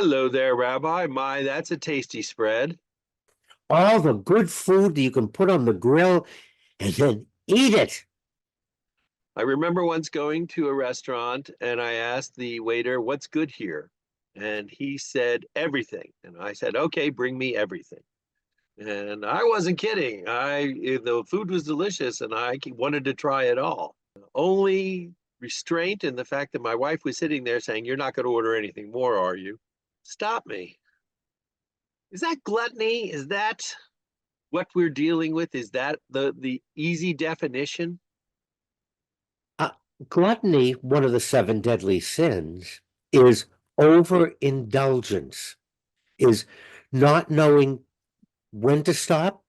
Hello there, Rabbi. My, that's a tasty spread. All the good food that you can put on the grill and then eat it. I remember once going to a restaurant and I asked the waiter, "What's good here?" And he said, "Everything." And I said, "Okay, bring me everything." And I wasn't kidding. The food was delicious and I wanted to try it all. Only restraint in the fact that my wife was sitting there saying, "You're not going to order anything more, are you?" Stop me. Is that gluttony? Is that what we're dealing with? Is that the easy definition? Uh, Gluttony, one of the seven deadly sins, is overindulgence, is not knowing when to stop,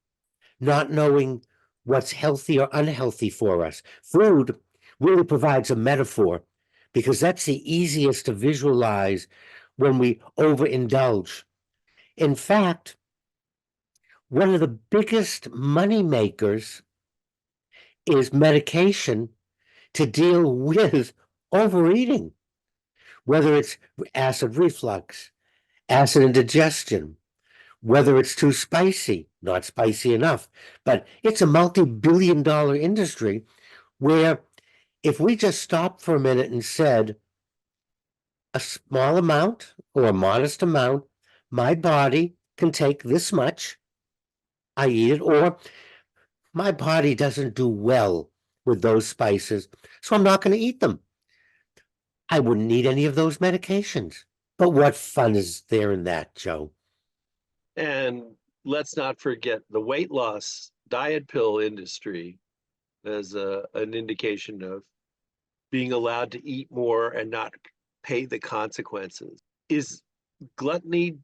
not knowing what's healthy or unhealthy for us. Food really provides a metaphor because that's the easiest to visualize when we overindulge. In fact, one of the biggest money makers is medication to deal with overeating, whether it's acid reflux, acid indigestion, whether it's too spicy, not spicy enough. But it's a multi-billion-dollar industry where if we just stopped for a minute and said a small amount or a modest amount, my body can take this much, I eat it, or my body doesn't do well with those spices, so I'm not going to eat them. I wouldn't need any of those medications. But what fun is there in that, Joe? And let's not forget the weight loss diet pill industry as an indication of being allowed to eat more and not pay the consequences. Is gluttony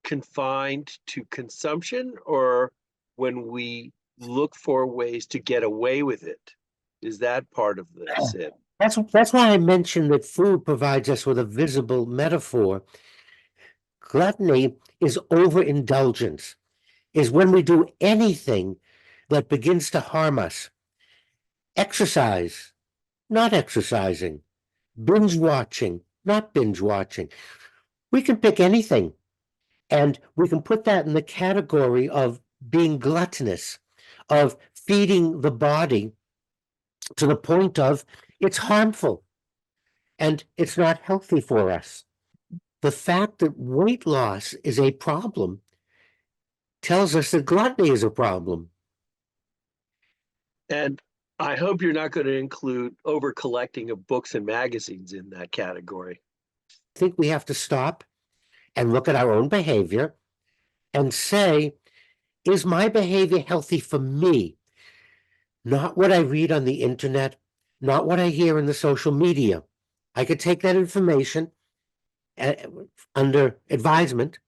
confined to consumption, or when we look for ways to get away with it? Is that part of the sin? That's why I mentioned that food provides us with a visible metaphor. Gluttony is overindulgence, is when we do anything that begins to harm us. Exercise, not exercising. Binge watching, not binge watching. We can pick anything, and we can put that in the category of being gluttonous, of feeding the body to the point of it's harmful and it's not healthy for us. The fact that weight loss is a problem tells us that gluttony is a problem. And I hope you're not going to include over collecting of books and magazines in that category. I think we have to stop and look at our own behavior and say, is my behavior healthy for me? Not what I read on the internet, not what I hear in the social media. I could take that information uh, under advisement,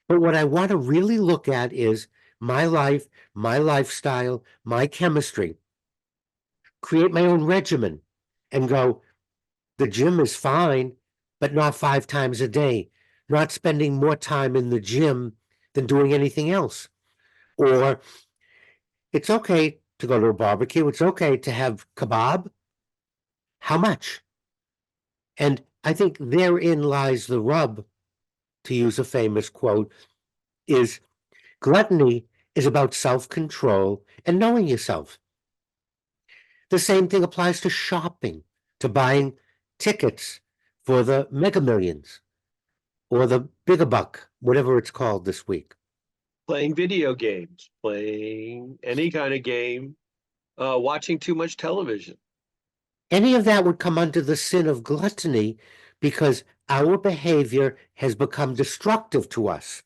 but what I want to really look at is my life, my lifestyle, my chemistry. Create my own regimen and go, the gym is fine, but not 5 times a day, not spending more time in the gym than doing anything else. Or it's okay to go to a barbecue, it's okay to have kebab. How much? And I think therein lies the rub, to use a famous quote, is gluttony is about self-control and knowing yourself. The same thing applies to shopping, to buying tickets for the Mega Millions or the Bigger Buck, whatever it's called this week. Playing video games, playing any kind of game, watching too much television. Any of that would come under the sin of gluttony because our behavior has become destructive to us.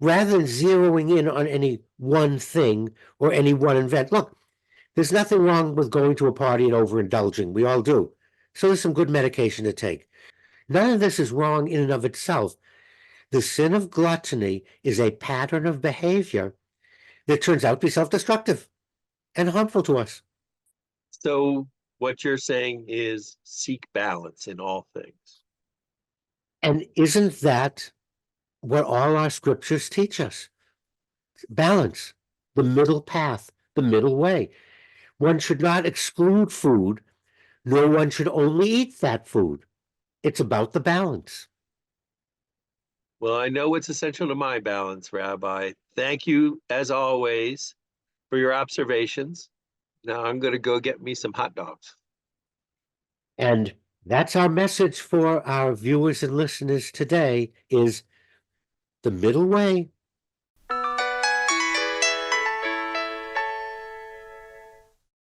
Rather than zeroing in on any one thing or any one event. Look, there's nothing wrong with going to a party and overindulging. We all do. So there's some good medication to take. None of this is wrong in and of itself. The sin of gluttony is a pattern of behavior that turns out to be self-destructive and harmful to us. So what you're saying is seek balance in all things. And isn't that what all our scriptures teach us? Balance, the middle path, the middle way. One should not exclude food, nor one should only eat that food. It's about the balance. Well, I know what's essential to my balance, Rabbi. Thank you, as always, for your observations. Now I'm going to go get me some hot dogs. And that's our message for our viewers and listeners today is the middle way